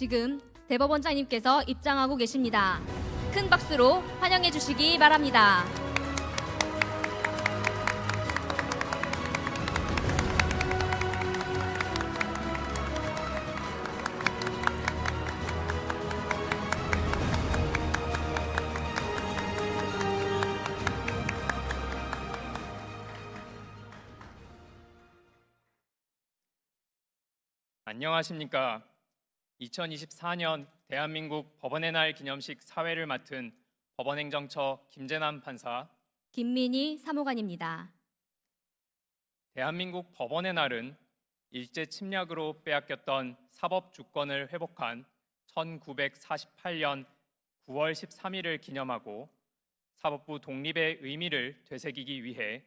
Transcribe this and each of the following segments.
지금 대법원장님께서 입장하고 계십니다. 큰 박수로 환영해 주시기 바랍니다. 안녕하십니까. 2024년 대한민국 법원의 날 기념식 사회를 맡은 법원행정처 김재남 판사, 김민희 사무관입니다. 대한민국 법원의 날은 일제 침략으로 빼앗겼던 사법 주권을 회복한 1948년 9월 13일을 기념하고 사법부 독립의 의미를 되새기기 위해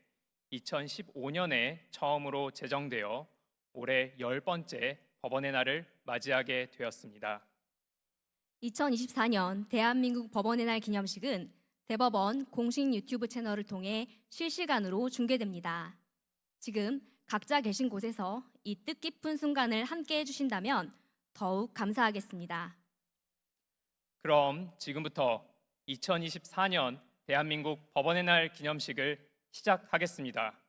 2015년에 처음으로 제정되어 올해 10번째 법원의 날을 맞이하게 되었습니다. 2024년 대한민국 법원의 날 기념식은 대법원 공식 유튜브 채널을 통해 실시간으로 중계됩니다. 지금 각자 계신 곳에서 이 뜻깊은 순간을 함께 해주신다면 더욱 감사하겠습니다. 그럼 지금부터 2024년 대한민국 법원의 날 기념식을 시작하겠습니다.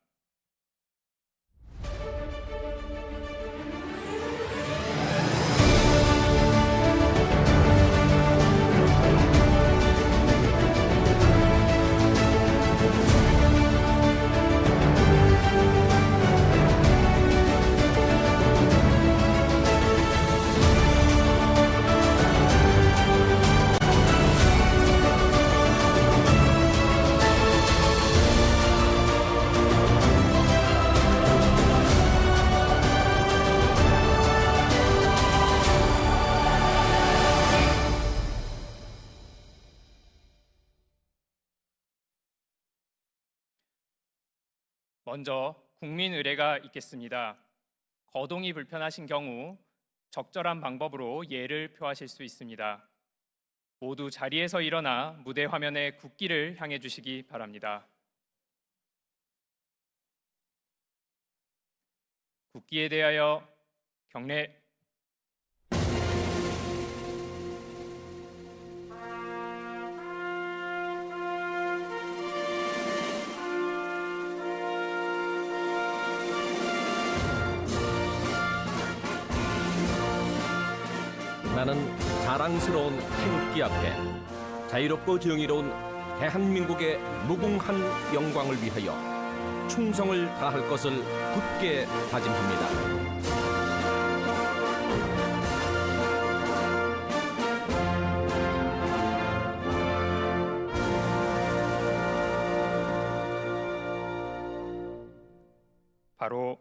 먼저 국민 의례가 있겠습니다. 거동이 불편하신 경우 적절한 방법으로 예를 표하실 수 있습니다. 모두 자리에서 일어나 무대 화면에 국기를 향해 주시기 바랍니다. 국기에 대하여 경례. 나는 자랑스러운 태극기 앞에 자유롭고 정의로운 대한민국의 무궁한 영광을 위하여 충성을 다할 것을 굳게 다짐합니다. 바로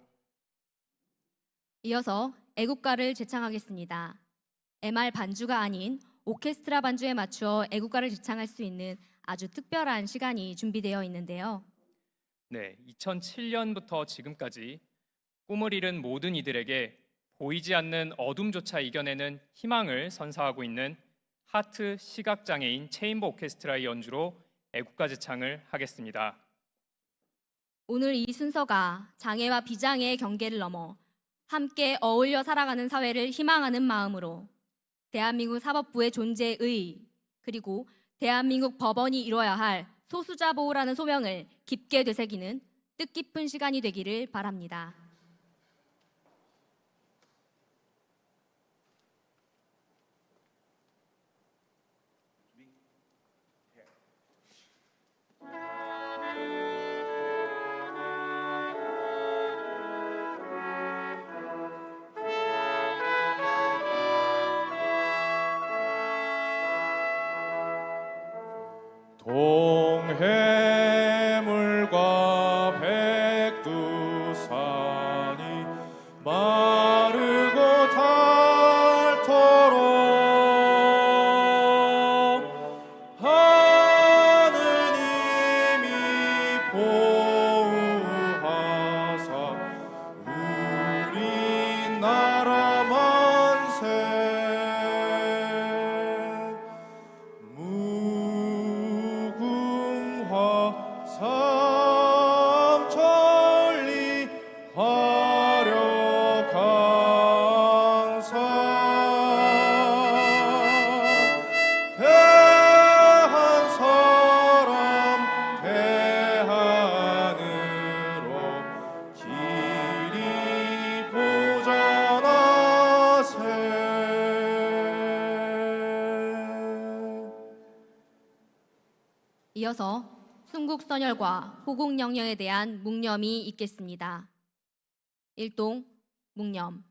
이어서 애국가를 제창하겠습니다. MR 반주가 아닌 오케스트라 반주에 맞추어 애국가를 제창할 수 있는 아주 특별한 시간이 준비되어 있는데요. 네, 2007년부터 지금까지 꿈을 이룬 모든 이들에게 보이지 않는 어둠조차 이겨내는 희망을 선사하고 있는 하트 시각장애인 체인버 오케스트라의 연주로 애국가 제창을 하겠습니다. 오늘 이 순서가 장애와 비장애의 경계를 넘어 함께 어울려 살아가는 사회를 희망하는 마음으로 대한민국 사법부의 존재의 그리고 대한민국 법원이 이뤄야 할 소수자 보호라는 소명을 깊게 되새기는 뜻깊은 시간이 되기를 바랍니다. 동해물과 백두산 이어서 순국선열과 호국영령에 대한 묵념이 있겠습니다. 1동 묵념.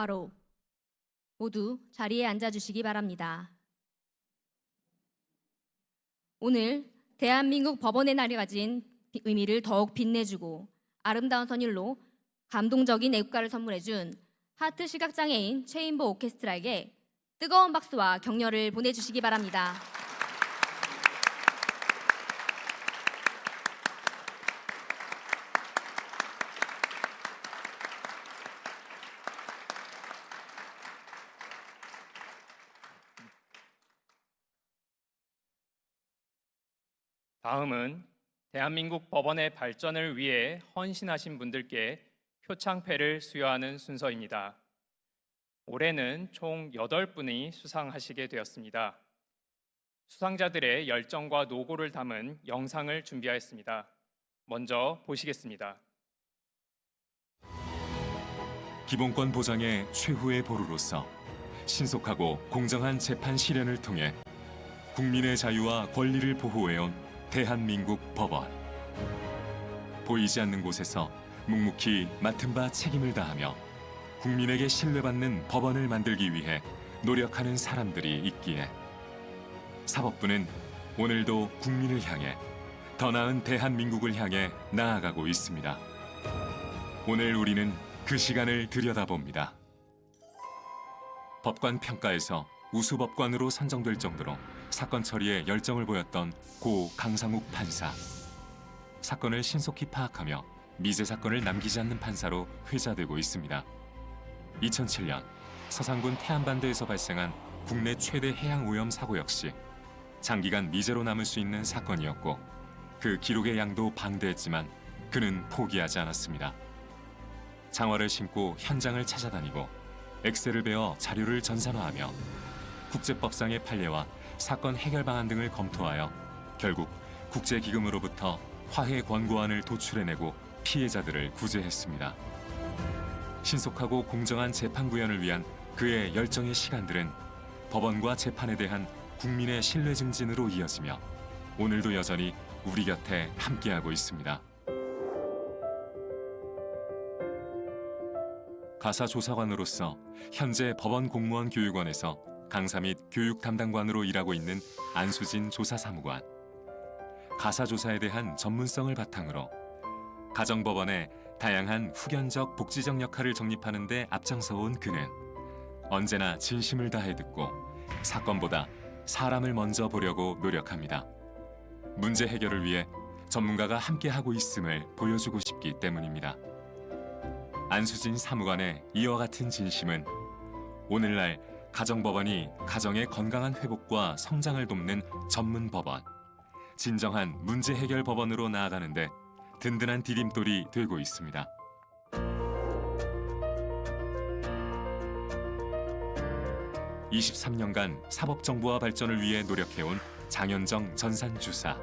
바로 모두 자리에 앉아주시기 바랍니다. 오늘 대한민국 법원의 날이 가진 의미를 더욱 빛내주고 아름다운 선율로 감동적인 애국가를 선물해준 하트 시각장애인 최인보 오케스트라에게 뜨거운 박수와 격려를 보내주시기 바랍니다. 다음은 대한민국 법원의 발전을 위해 헌신하신 분들께 표창패를 수여하는 순서입니다. 올해는 총 8분이 수상하시게 되었습니다. 수상자들의 열정과 노고를 담은 영상을 준비하였습니다. 먼저 보시겠습니다. 기본권 보장의 최후의 보루로서 신속하고 공정한 재판 실현을 통해 국민의 자유와 권리를 보호해온 대한민국 법원. 보이지 않는 곳에서 묵묵히 맡은 바 책임을 다하며 국민에게 신뢰받는 법원을 만들기 위해 노력하는 사람들이 있기에 사법부는 오늘도 국민을 향해 더 나은 대한민국을 향해 나아가고 있습니다. 오늘 우리는 그 시간을 들여다봅니다. 법관 평가에서 우수법관으로 선정될 정도로 사건 처리에 열정을 보였던 고 강상욱 판사. 사건을 신속히 파악하며 미제 사건을 남기지 않는 판사로 회자되고 있습니다. 2007년 서산군 태안반도에서 발생한 국내 최대 해양 오염 사고 역시 장기간 미제로 남을 수 있는 사건이었고 그 기록의 양도 방대했지만 그는 포기하지 않았습니다. 장화를 신고 현장을 찾아다니고 엑셀을 베어 자료를 전산화하며 국제법상의 판례와 사건 해결 방안 등을 검토하여 결국 국제기금으로부터 화해 권고안을 도출해내고 피해자들을 구제했습니다. 신속하고 공정한 재판 구현을 위한 그의 열정의 시간들은 법원과 재판에 대한 국민의 신뢰 증진으로 이어지며 오늘도 여전히 우리 곁에 함께하고 있습니다. 가사조사관으로서 현재 법원공무원 교육원에서 강사 및 교육 담당관으로 일하고 있는 안수진 조사사무관. 가사조사에 대한 전문성을 바탕으로 가정법원의 다양한 후견적 복지적 역할을 정립하는 데 앞장서온 그는 언제나 진심을 다해 듣고 사건보다 사람을 먼저 보려고 노력합니다. 문제 해결을 위해 전문가가 함께하고 있음을 보여주고 싶기 때문입니다. 안수진 사무관의 이와 같은 진심은 오늘날 가정법원이 가정의 건강한 회복과 성장을 돕는 전문 법원, 진정한 문제 해결 법원으로 나아가는데 든든한 디딤돌이 되고 있습니다. (23년간) 사법정보화 발전을 위해 노력해온 장현정 전산주사.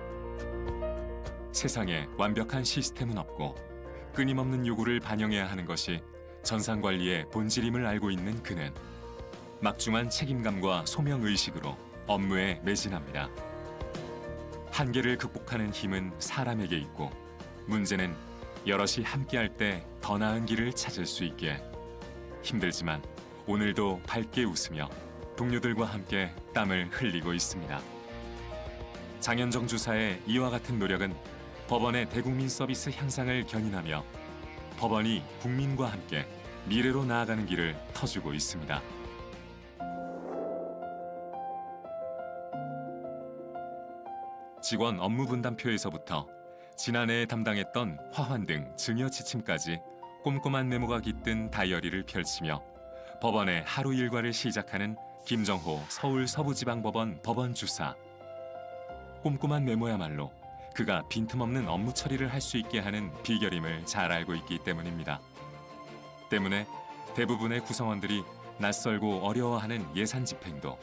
세상에 완벽한 시스템은 없고 끊임없는 요구를 반영해야 하는 것이 전산관리의 본질임을 알고 있는 그는 막중한 책임감과 소명의식으로 업무에 매진합니다. 한계를 극복하는 힘은 사람에게 있고 문제는 여럿이 함께할 때 더 나은 길을 찾을 수 있게. 힘들지만 오늘도 밝게 웃으며 동료들과 함께 땀을 흘리고 있습니다. 장현정 주사의 이와 같은 노력은 법원의 대국민 서비스 향상을 견인하며 법원이 국민과 함께 미래로 나아가는 길을 터주고 있습니다. 직원 업무 분담표에서부터 지난해에 담당했던 화환 등 증여 지침까지 꼼꼼한 메모가 깃든 다이어리를 펼치며 법원의 하루 일과를 시작하는 김정호 서울 서부지방법원 법원주사. 꼼꼼한 메모야말로 그가 빈틈없는 업무 처리를 할 수 있게 하는 비결임을 잘 알고 있기 때문입니다. 때문에 대부분의 구성원들이 낯설고 어려워하는 예산 집행도,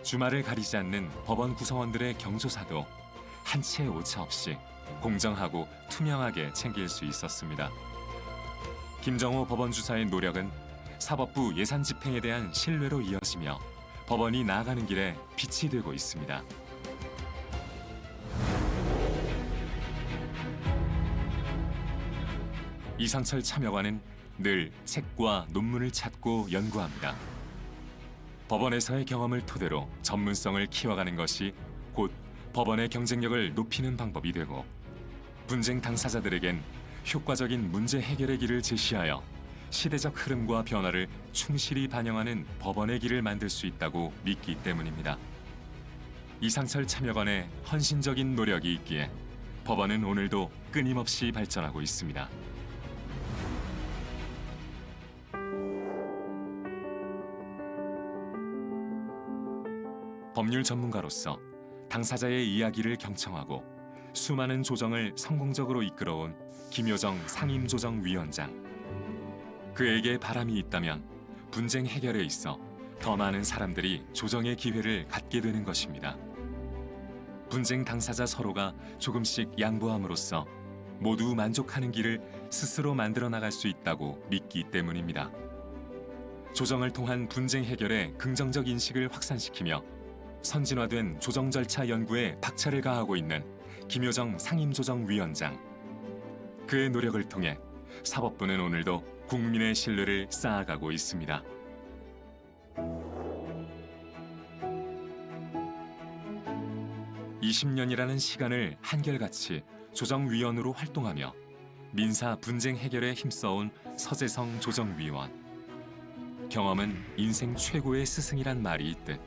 주말을 가리지 않는 법원 구성원들의 경조사도 한 치의 오차 없이 공정하고 투명하게 챙길 수 있었습니다. 김정호 법원주사의 노력은 사법부 예산 집행에 대한 신뢰로 이어지며 법원이 나아가는 길에 빛이 되고 있습니다. 이상철 참여관은 늘 책과 논문을 찾고 연구합니다. 법원에서의 경험을 토대로 전문성을 키워가는 것이 곧 법원의 경쟁력을 높이는 방법이 되고, 분쟁 당사자들에겐 효과적인 문제 해결의 길을 제시하여 시대적 흐름과 변화를 충실히 반영하는 법원의 길을 만들 수 있다고 믿기 때문입니다. 이상철 참여관의 헌신적인 노력이 있기에 법원은 오늘도 끊임없이 발전하고 있습니다. 법률 전문가로서 당사자의 이야기를 경청하고 수많은 조정을 성공적으로 이끌어온 김효정 상임조정위원장. 그에게 바람이 있다면 분쟁 해결에 있어 더 많은 사람들이 조정의 기회를 갖게 되는 것입니다. 분쟁 당사자 서로가 조금씩 양보함으로써 모두 만족하는 길을 스스로 만들어 나갈 수 있다고 믿기 때문입니다. 조정을 통한 분쟁 해결의 긍정적 인식을 확산시키며 선진화된 조정 절차 연구에 박차를 가하고 있는 김효정 상임조정위원장. 그의 노력을 통해 사법부는 오늘도 국민의 신뢰를 쌓아가고 있습니다. (20년이라는) 시간을 한결같이 조정위원으로 활동하며 민사 분쟁 해결에 힘써온 서재성 조정위원. 경험은 인생 최고의 스승이란 말이 있듯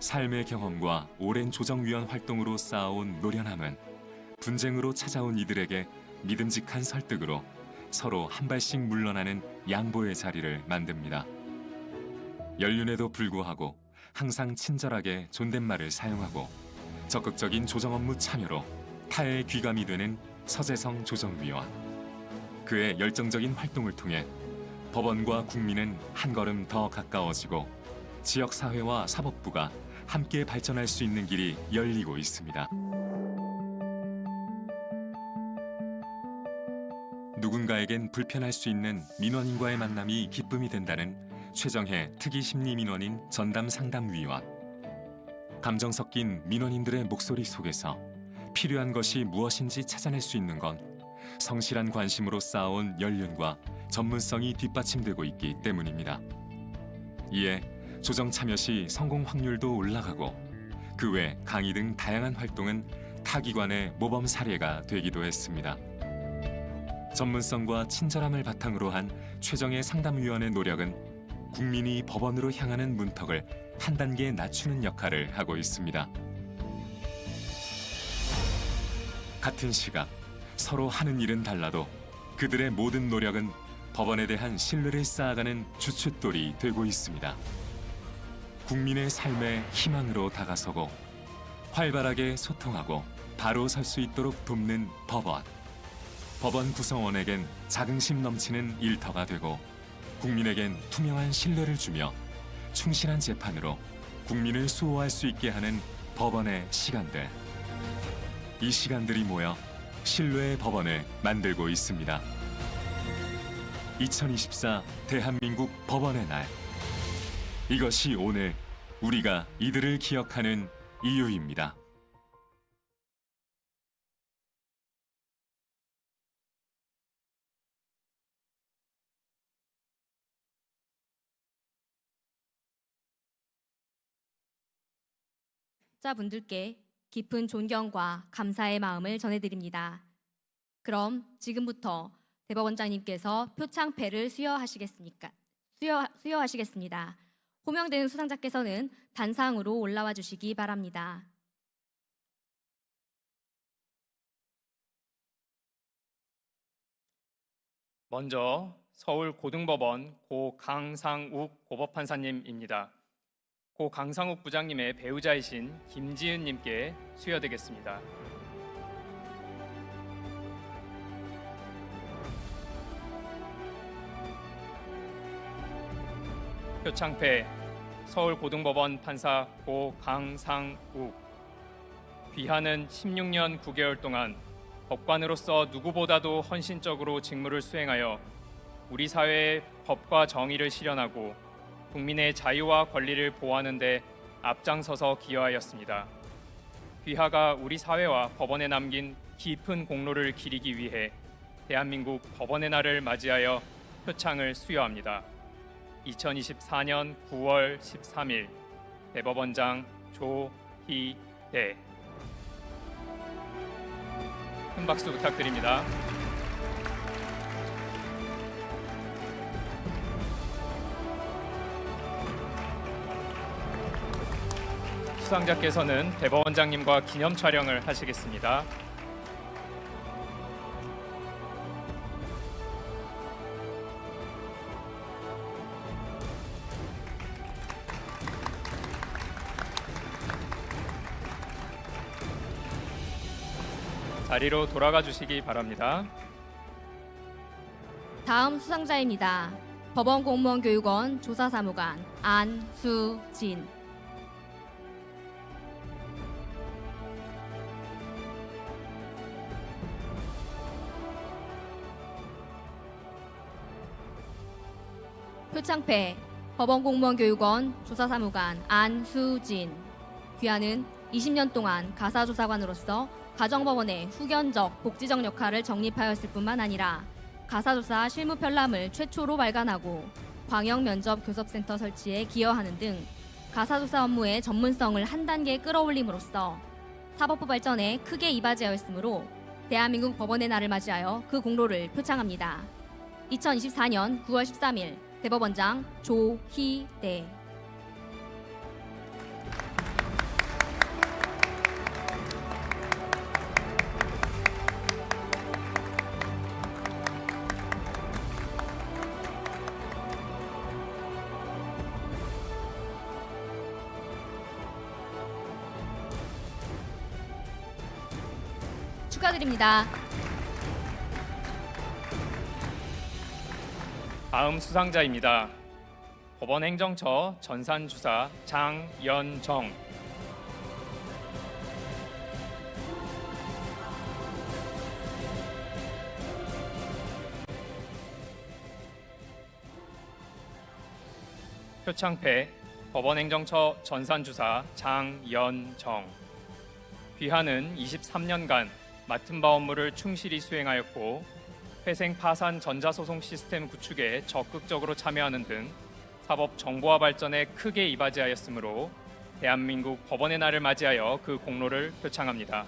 삶의 경험과 오랜 조정위원 활동으로 쌓아온 노련함은 분쟁으로 찾아온 이들에게 믿음직한 설득으로 서로 한 발씩 물러나는 양보의 자리를 만듭니다. 연륜에도 불구하고 항상 친절하게 존댓말을 사용하고 적극적인 조정 업무 참여로 타의 귀감이 되는 서재성 조정위원. 그의 열정적인 활동을 통해 법원과 국민은 한 걸음 더 가까워지고 지역사회와 사법부가 함께 발전할 수 있는 길이 열리고 있습니다. 누군가에겐 불편할 수 있는 민원인과의 만남이 기쁨이 된다는 최정혜 특이심리민원인 전담상담위원. 감정 섞인 민원인들의 목소리 속에서 필요한 것이 무엇인지 찾아낼 수 있는 건 성실한 관심으로 쌓아온 연륜과 전문성이 뒷받침되고 있기 때문입니다. 이에 조정 참여 시 성공 확률도 올라가고 그 외 강의 등 다양한 활동은 타기관의 모범 사례가 되기도 했습니다. 전문성과 친절함을 바탕으로 한 최정의 상담위원의 노력은 국민이 법원으로 향하는 문턱을 한 단계 낮추는 역할을 하고 있습니다. 같은 시각 서로 하는 일은 달라도 그들의 모든 노력은 법원에 대한 신뢰를 쌓아가는 주춧돌이 되고 있습니다. 국민의 삶의 희망으로 다가서고 활발하게 소통하고 바로 설 수 있도록 돕는 법원. 법원 구성원에겐 자긍심 넘치는 일터가 되고 국민에겐 투명한 신뢰를 주며 충실한 재판으로 국민을 수호할 수 있게 하는 법원의 시간들. 이 시간들이 모여 신뢰의 법원을 만들고 있습니다. 2024 대한민국 법원의 날. 이것이 오늘 우리가 이들을 기억하는 이유입니다. 자분들께 깊은 존경과 감사의 마음을 전해드립니다. 그럼 지금부터 대법원장님께서 표창패를 수여하시겠습니다. 호명되는 수상자께서는 단상으로 올라와 주시기 바랍니다. 먼저 서울고등법원 고 강상욱 고법판사님입니다. 고 강상욱 부장님의 배우자이신 김지은님께 수여되겠습니다. 표창패 서울고등법원 판사 고 강상욱. 귀하는 16년 9개월 동안 법관으로서 누구보다도 헌신적으로 직무를 수행하여 우리 사회의 법과 정의를 실현하고 국민의 자유와 권리를 보호하는 데 앞장서서 기여하였습니다. 귀하가 우리 사회와 법원에 남긴 깊은 공로를 기리기 위해 대한민국 법원의 날을 맞이하여 표창을 수여합니다. 2024년 9월 13일 대법원장 조희대. 큰 박수 부탁드립니다. 수상자께서는 대법원장님과 기념 촬영을 하시겠습니다. 자리로 돌아가 주시기 바랍니다. 다음 수상자입니다. 법원공무원교육원 조사사무관 안수진. 표창패 법원공무원교육원 조사사무관 안수진. 귀하는 20년 동안 가사조사관으로서 가정법원의 후견적, 복지적 역할을 정립하였을 뿐만 아니라 가사조사 실무 편람을 최초로 발간하고 광역면접교섭센터 설치에 기여하는 등 가사조사 업무의 전문성을 한 단계 끌어올림으로써 사법부 발전에 크게 이바지하였으므로 대한민국 법원의 날을 맞이하여 그 공로를 표창합니다. 2024년 9월 13일 대법원장 조희대. 축하드립니다. 다음 수상자입니다. 법원행정처 전산주사 장연정. 표창패 법원행정처 전산주사 장연정. 귀하는 23년간 맡은 바 업무를 충실히 수행하였고 회생 파산 전자소송 시스템 구축에 적극적으로 참여하는 등 사법 정보화 발전에 크게 이바지하였으므로 대한민국 법원의 날을 맞이하여 그 공로를 표창합니다.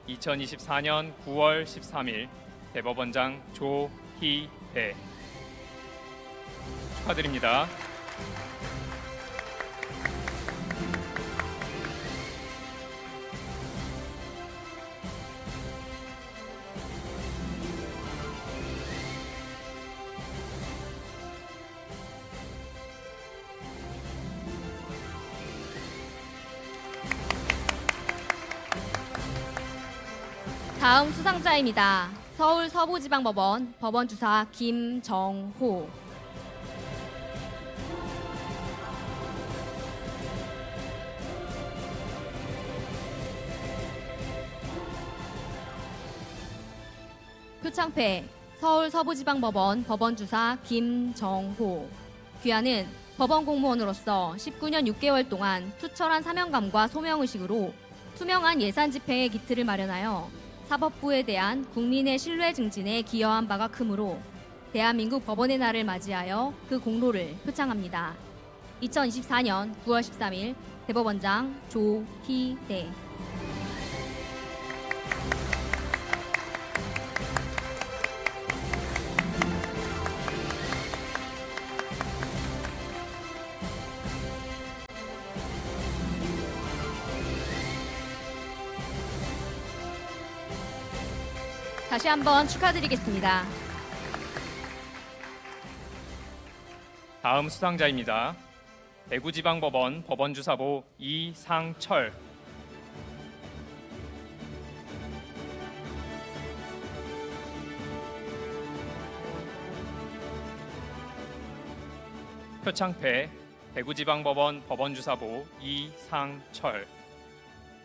2024년 9월 13일 대법원장 조희대. 축하드립니다. 다음 수상자입니다. 서울 서부지방법원 법원주사 김정호. 표창패 서울 서부지방법원 법원주사 김정호. 귀하는 법원공무원으로서 19년 6개월 동안 투철한 사명감과 소명의식으로 투명한 예산 집행의 기틀을 마련하여 사법부에 대한 국민의 신뢰 증진에 기여한 바가 크므로 대한민국 법원의 날을 맞이하여 그 공로를 표창합니다. 2024년 9월 13일 대법원장 조희대. 다시 한번 축하드리겠습니다. 다음 수상자입니다. 대구지방법원 법원주사보 이상철. 표창패 대구지방법원 법원주사보 이상철.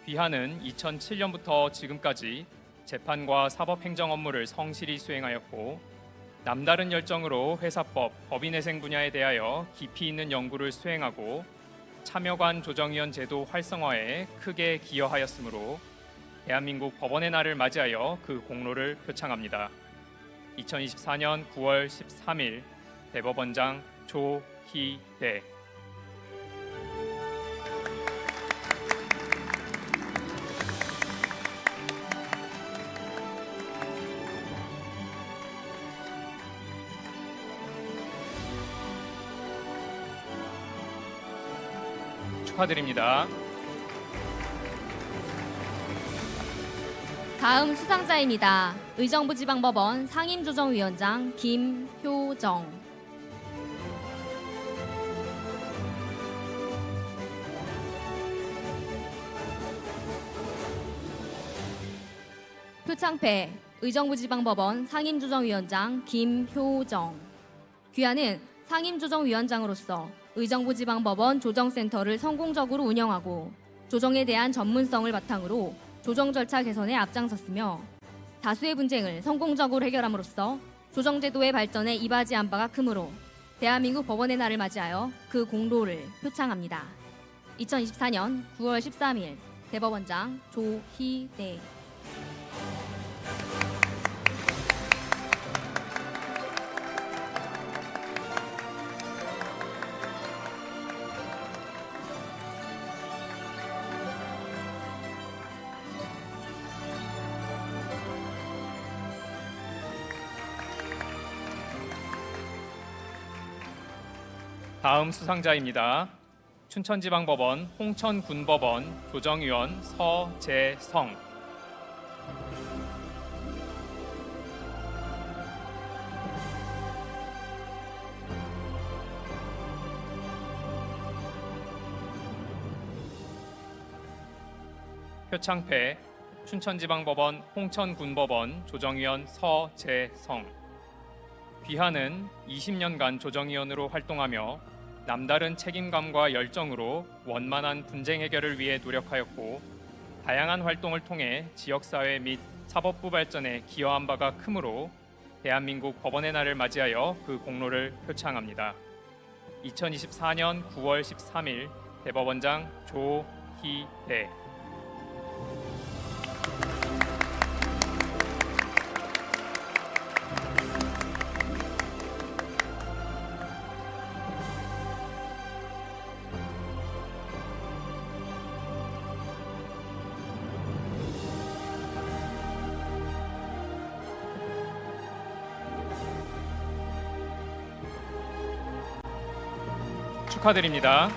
귀하는 2007년부터 지금까지 재판과 사법행정 업무를 성실히 수행하였고 남다른 열정으로 회사법, 법인회생 분야에 대하여 깊이 있는 연구를 수행하고 참여관 조정위원 제도 활성화에 크게 기여하였으므로 대한민국 법원의 날을 맞이하여 그 공로를 표창합니다. 2024년 9월 13일 대법원장 조희대. 축하드립니다. 다음 수상자입니다. 의정부지방법원 상임조정위원장 김효정. 표창패 의정부지방법원 상임조정위원장 김효정. 귀하는 상임조정위원장으로서 의정부지방법원 조정센터를 성공적으로 운영하고 조정에 대한 전문성을 바탕으로 조정 절차 개선에 앞장섰으며 다수의 분쟁을 성공적으로 해결함으로써 조정제도의 발전에 이바지한 바가 크므로 대한민국 법원의 날을 맞이하여 그 공로를 표창합니다. 2024년 9월 13일 대법원장 조희대. 다음 수상자입니다. 춘천지방법원 홍천군법원 조정위원 서재성. 표창패 춘천지방법원 홍천군법원 조정위원 서재성. 귀하는 20년간 조정위원으로 활동하며 남다른 책임감과 열정으로 원만한 분쟁 해결을 위해 노력하였고 다양한 활동을 통해 지역사회 및 사법부 발전에 기여한 바가 크므로 대한민국 법원의 날을 맞이하여 그 공로를 표창합니다. 2024년 9월 13일 대법원장 조희대. 축하드립니다.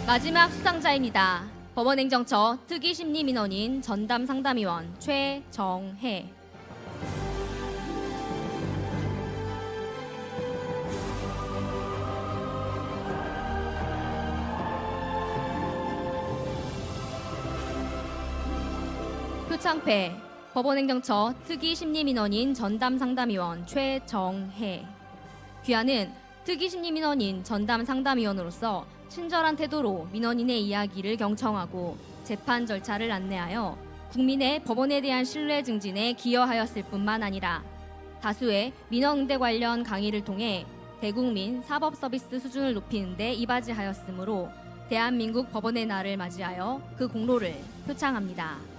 마지막 수상자입니다. 법원행정처 특위심리민원인 전담상담위원 최정혜. 표창패 법원행정처 특위심리민원인 전담상담위원 최정혜. 귀하는 특위심리민원인 전담상담위원으로서 친절한 태도로 민원인의 이야기를 경청하고 재판 절차를 안내하여 국민의 법원에 대한 신뢰 증진에 기여하였을 뿐만 아니라 다수의 민원 응대 관련 강의를 통해 대국민 사법 서비스 수준을 높이는 데 이바지하였으므로 대한민국 법원의 날을 맞이하여 그 공로를 표창합니다.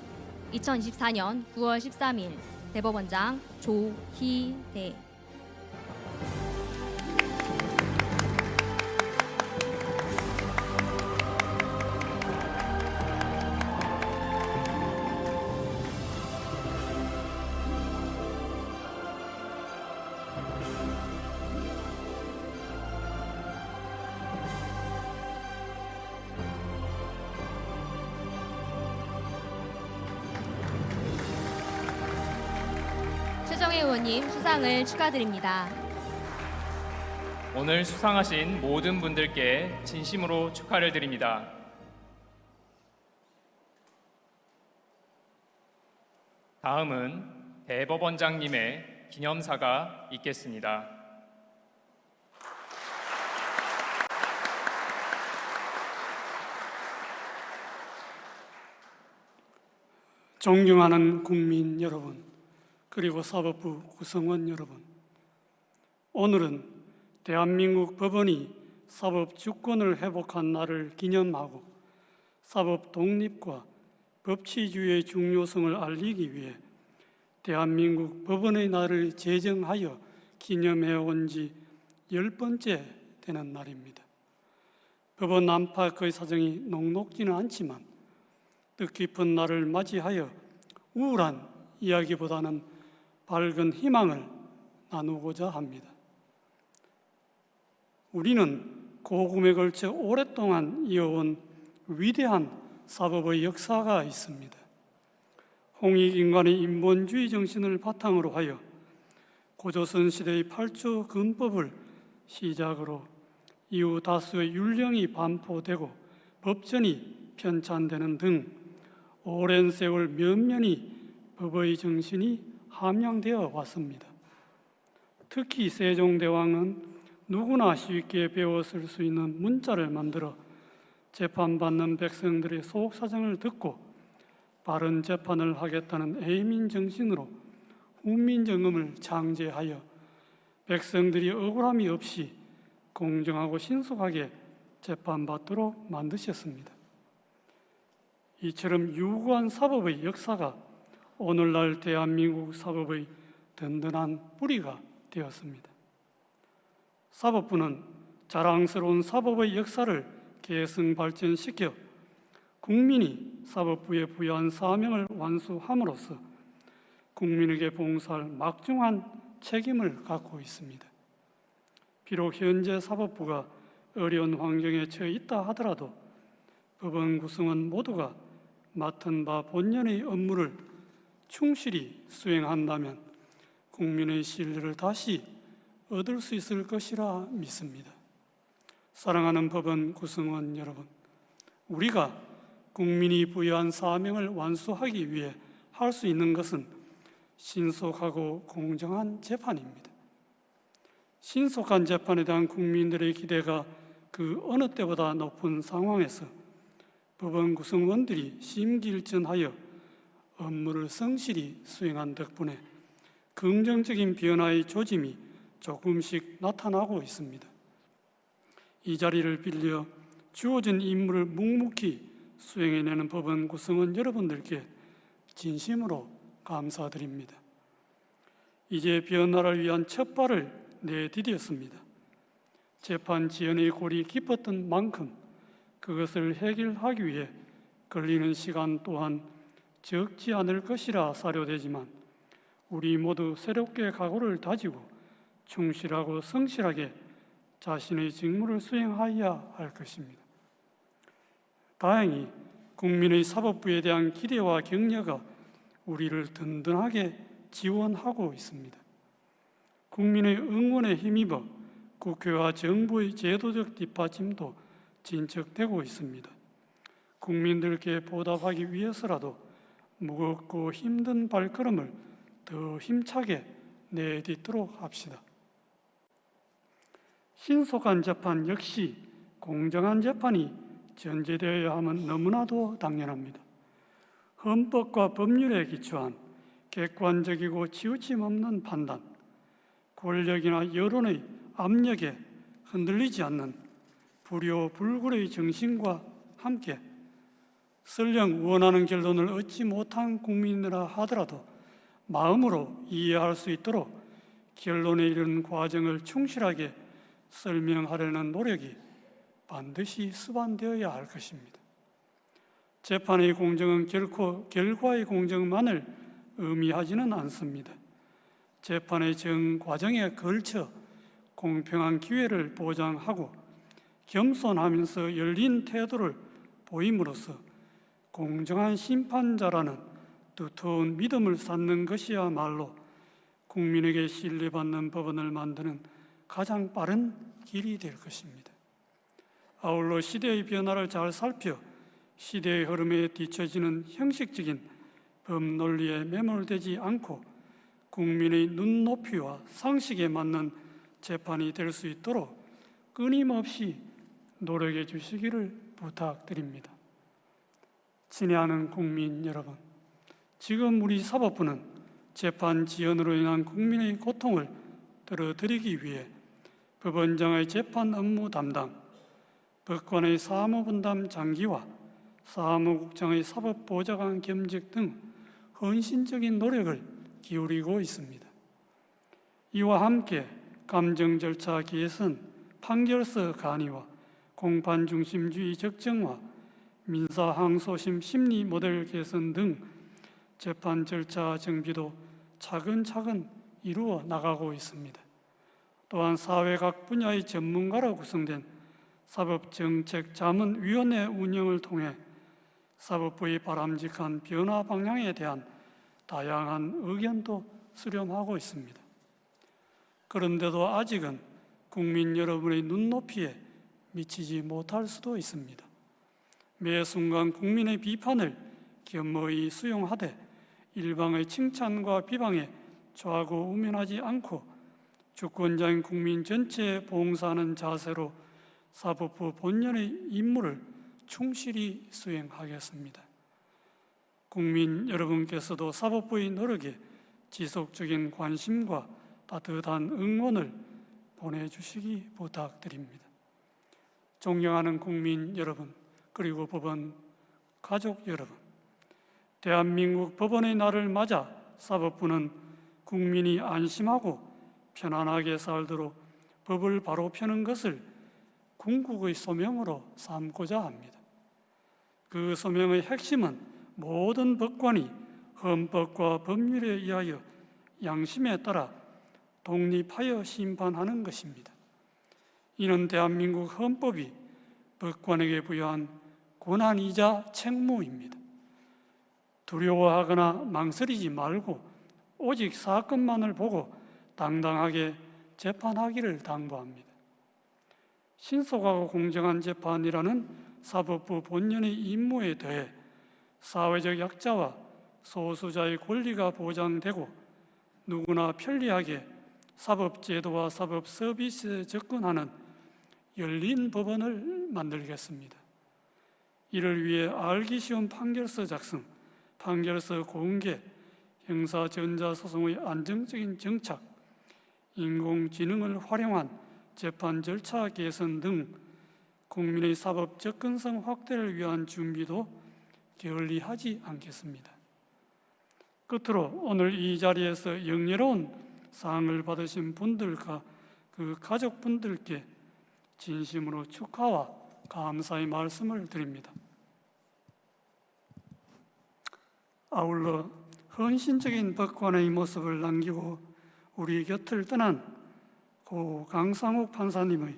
2024년 9월 13일 대법원장 조희대. 최정혜 의원님 수상을 축하드립니다. 오늘 수상하신 모든 분들께 진심으로 축하를 드립니다. 다음은 대법원장님의 기념사가 있겠습니다. 존경하는 국민 여러분, 그리고 사법부 구성원 여러분, 오늘은 대한민국 법원이 사법 주권을 회복한 날을 기념하고 사법 독립과 법치주의의 중요성을 알리기 위해 대한민국 법원의 날을 제정하여 기념해 온 지 10번째 되는 날입니다. 법원 안팎의 사정이 녹록지는 않지만 뜻깊은 날을 맞이하여 우울한 이야기보다는 밝은 희망을 나누고자 합니다. 우리는 고금에 걸쳐 오랫동안 이어온 위대한 사법의 역사가 있습니다. 홍익인간의 인본주의 정신을 바탕으로 하여 고조선 시대의 8조 근법을 시작으로 이후 다수의 율령이 반포되고 법전이 편찬되는 등 오랜 세월 면면히 법의 정신이 함양되어 왔습니다. 특히 세종대왕은 누구나 쉽게 배워 쓸 수 있는 문자를 만들어 재판받는 백성들의 속사정을 듣고 바른 재판을 하겠다는 애민 정신으로 훈민정음을 창제하여 백성들이 억울함이 없이 공정하고 신속하게 재판받도록 만드셨습니다. 이처럼 유구한 사법의 역사가 오늘날 대한민국 사법의 든든한 뿌리가 되었습니다. 사법부는 자랑스러운 사법의 역사를 계승 발전시켜 국민이 사법부에 부여한 사명을 완수함으로써 국민에게 봉사할 막중한 책임을 갖고 있습니다. 비록 현재 사법부가 어려운 환경에 처해 있다 하더라도 법원 구성원 모두가 맡은 바 본연의 업무를 충실히 수행한다면 국민의 신뢰를 다시 얻을 수 있을 것이라 믿습니다. 사랑하는 법원 구성원 여러분, 우리가 국민이 부여한 사명을 완수하기 위해 할 수 있는 것은 신속하고 공정한 재판입니다. 신속한 재판에 대한 국민들의 기대가 그 어느 때보다 높은 상황에서 법원 구성원들이 심기일전하여 업무를 성실히 수행한 덕분에 긍정적인 변화의 조짐이 조금씩 나타나고 있습니다. 이 자리를 빌려 주어진 임무를 묵묵히 수행해내는 법원 구성원 여러분들께 진심으로 감사드립니다. 이제 변화를 위한 첫 발을 내디뎠습니다. 재판 지연의 골이 깊었던 만큼 그것을 해결하기 위해 걸리는 시간 또한 적지 않을 것이라 사료되지만 우리 모두 새롭게 각오를 다지고 충실하고 성실하게 자신의 직무를 수행하여야 할 것입니다. 다행히 국민의 사법부에 대한 기대와 격려가 우리를 든든하게 지원하고 있습니다. 국민의 응원에 힘입어 국회와 정부의 제도적 뒷받침도 진척되고 있습니다. 국민들께 보답하기 위해서라도 무겁고 힘든 발걸음을 더 힘차게 내딛도록 합시다. 신속한 재판 역시 공정한 재판이 전제되어야 함은 너무나도 당연합니다. 헌법과 법률에 기초한 객관적이고 치우침 없는 판단, 권력이나 여론의 압력에 흔들리지 않는 불효불굴의 정신과 함께 설령 원하는 결론을 얻지 못한 국민이라 하더라도 마음으로 이해할 수 있도록 결론에 이르는 과정을 충실하게 설명하려는 노력이 반드시 수반되어야 할 것입니다. 재판의 공정은 결코 결과의 공정만을 의미하지는 않습니다. 재판의 전 과정에 걸쳐 공평한 기회를 보장하고 겸손하면서 열린 태도를 보임으로써 공정한 심판자라는 두터운 믿음을 쌓는 것이야말로 국민에게 신뢰받는 법원을 만드는 가장 빠른 길이 될 것입니다. 아울러 시대의 변화를 잘 살펴 시대의 흐름에 뒤처지는 형식적인 법 논리에 매몰되지 않고 국민의 눈높이와 상식에 맞는 재판이 될 수 있도록 끊임없이 노력해 주시기를 부탁드립니다. 친애하는 국민 여러분, 지금 우리 사법부는 재판 지연으로 인한 국민의 고통을 덜어드리기 위해 법원장의 재판 업무 담당, 법관의 사무분담 장기와 사무국장의 사법보좌관 겸직 등 헌신적인 노력을 기울이고 있습니다. 이와 함께 감정 절차 개선, 판결서 간이와 공판 중심주의 적정화, 민사 항소심 심리 모델 개선 등 재판 절차 정비도 차근차근 이루어 나가고 있습니다. 또한 사회 각 분야의 전문가로 구성된 사법정책자문위원회 운영을 통해 사법부의 바람직한 변화 방향에 대한 다양한 의견도 수렴하고 있습니다. 그런데도 아직은 국민 여러분의 눈높이에 미치지 못할 수도 있습니다. 매 순간 국민의 비판을 겸허히 수용하되 일방의 칭찬과 비방에 좌고우면하지 않고 주권자인 국민 전체에 봉사하는 자세로 사법부 본연의 임무를 충실히 수행하겠습니다. 국민 여러분께서도 사법부의 노력에 지속적인 관심과 따뜻한 응원을 보내주시기 부탁드립니다. 존경하는 국민 여러분, 그리고 법원 가족 여러분, 대한민국 법원의 날을 맞아 사법부는 국민이 안심하고 편안하게 살도록 법을 바로 펴는 것을 궁극의 소명으로 삼고자 합니다. 그 소명의 핵심은 모든 법관이 헌법과 법률에 의하여 양심에 따라 독립하여 심판하는 것입니다. 이는 대한민국 헌법이 법관에게 부여한 권한이자 책무입니다. 두려워하거나 망설이지 말고 오직 사건만을 보고 당당하게 재판하기를 당부합니다. 신속하고 공정한 재판이라는 사법부 본연의 임무에 더해 사회적 약자와 소수자의 권리가 보장되고 누구나 편리하게 사법제도와 사법서비스에 접근하는 열린 법원을 만들겠습니다. 이를 위해 알기 쉬운 판결서 작성, 판결서 공개, 형사 전자소송의 안정적인 정착, 인공지능을 활용한 재판 절차 개선 등 국민의 사법 접근성 확대를 위한 준비도 게을리하지 않겠습니다. 끝으로 오늘 이 자리에서 영예로운 상을 받으신 분들과 그 가족분들께 진심으로 축하와 감사의 말씀을 드립니다. 아울러 헌신적인 법관의 모습을 남기고 우리 곁을 떠난 고 강상욱 판사님의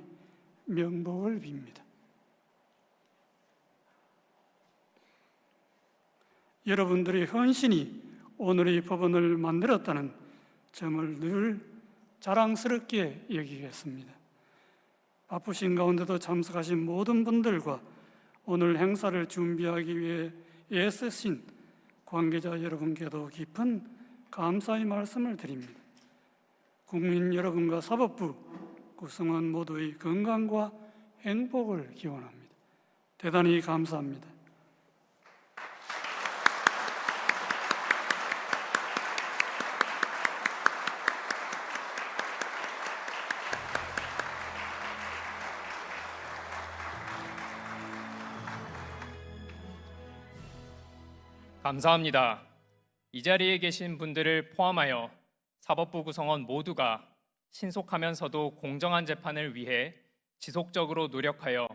명복을 빕니다. 여러분들의 헌신이 오늘의 법원을 만들었다는 점을 늘 자랑스럽게 여기겠습니다. 바쁘신 가운데도 참석하신 모든 분들과 오늘 행사를 준비하기 위해 애쓰신 관계자 여러분께도 깊은 감사의 말씀을 드립니다. 국민 여러분과 사법부 구성원 모두의 건강과 행복을 기원합니다. 대단히 감사합니다. 감사합니다. 이 자리에 계신 분들을 포함하여 사법부 구성원 모두가 신속하면서도 공정한 재판을 위해 지속적으로 노력하여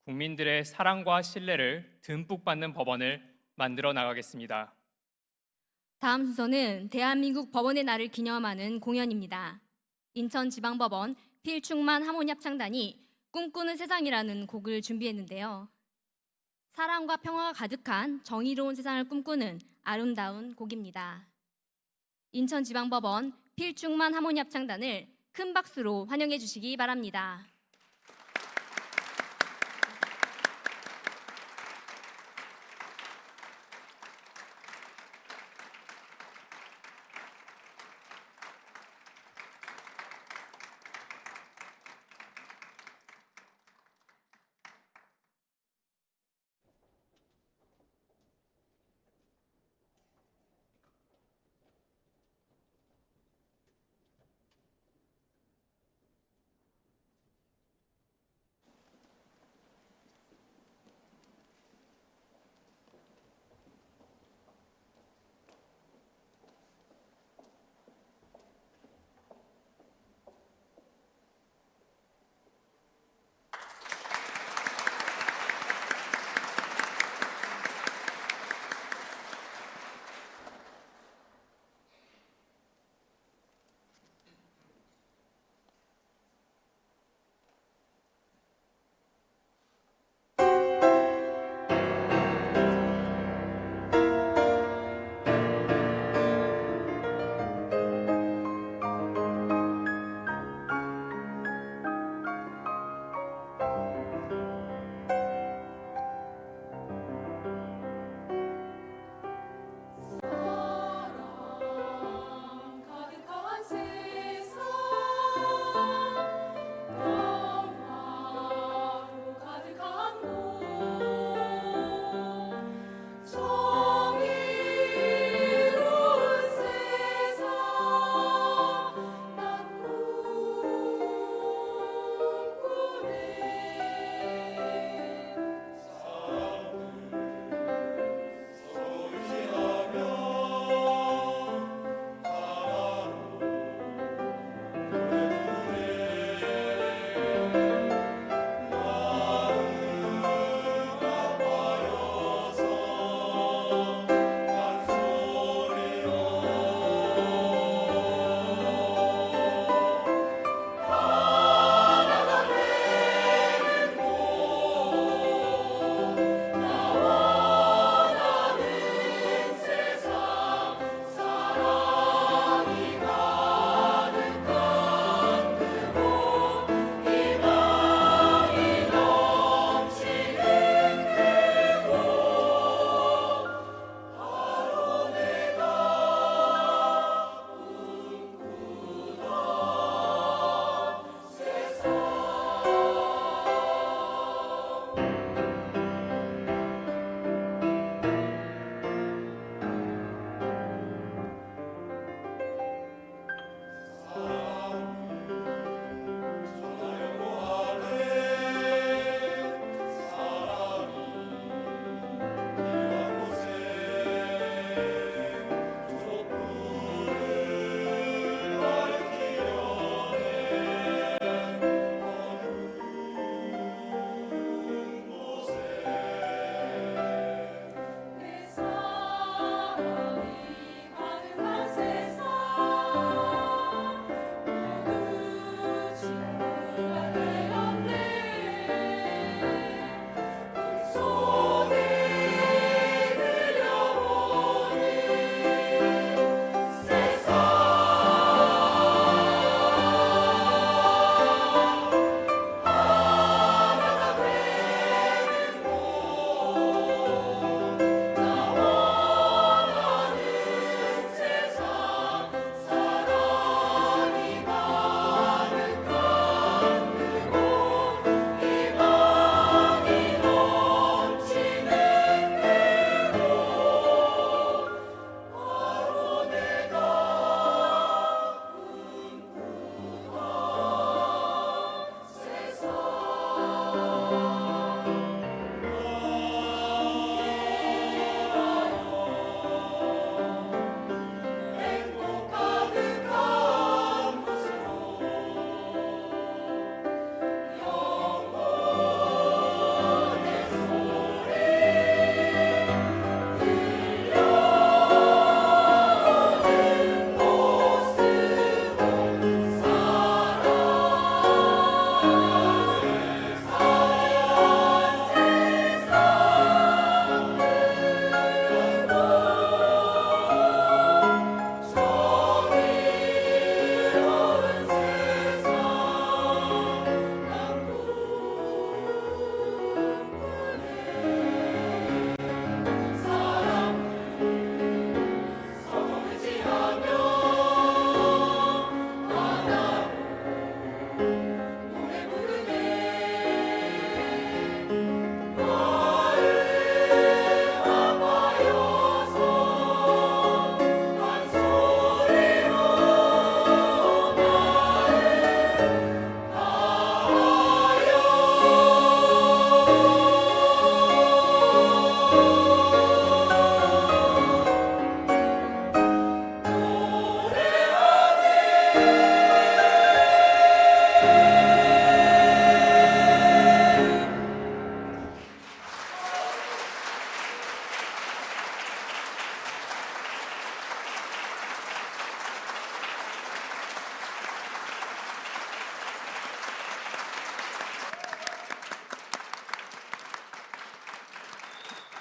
국민들의 사랑과 신뢰를 듬뿍 받는 법원을 만들어 나가겠습니다. 다음 순서는 대한민국 법원의 날을 기념하는 공연입니다. 인천지방법원 필충만 하모니합창단이 꿈꾸는 세상이라는 곡을 준비했는데요. 사랑과 평화가 가득한 정의로운 세상을 꿈꾸는 아름다운 곡입니다. 인천지방법원 필충만 하모니합창단을 큰 박수로 환영해 주시기 바랍니다.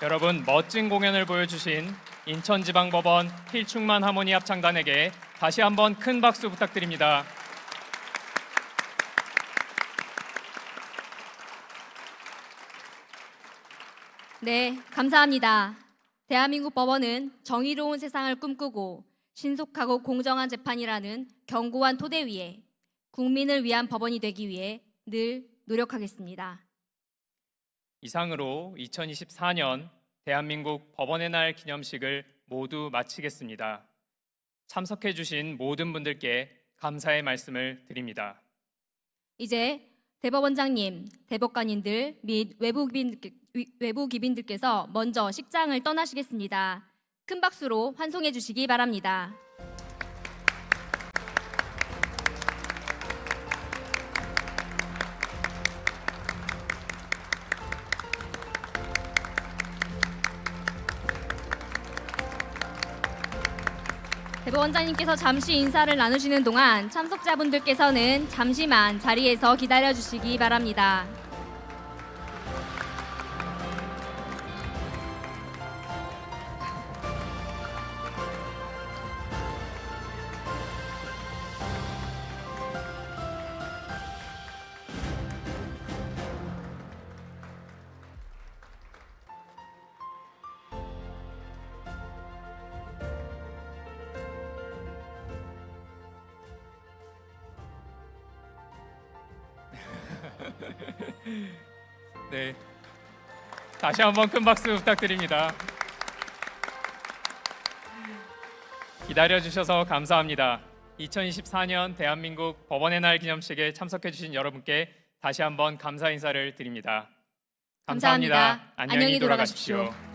여러분 멋진 공연을 보여주신 인천지방법원 필충만 하모니 합창단에게 다시 한번 큰 박수 부탁드립니다. 네, 감사합니다. 대한민국 법원은 정의로운 세상을 꿈꾸고 신속하고 공정한 재판이라는 견고한 토대 위에 국민을 위한 법원이 되기 위해 늘 노력하겠습니다. 이상으로 2024년 대한민국 법원의 날 기념식을 모두 마치겠습니다. 참석해 주신 모든 분들께 감사의 말씀을 드립니다. 이제 대법원장님, 대법관님들 및 외부 귀빈들께서 먼저 식장을 떠나시겠습니다. 큰 박수로 환송해 주시기 바랍니다. 대법원장님께서 잠시 인사를 나누시는 동안 참석자분들께서는 잠시만 자리에서 기다려 주시기 바랍니다. 네, 다시 한번 큰 박수 부탁드립니다. 기다려 주셔서 감사합니다. 2024년 대한민국 법원의 날 기념식에 참석해 주신 여러분께 다시 한번 감사 인사를 드립니다. 감사합니다. 안녕히 돌아가십시오.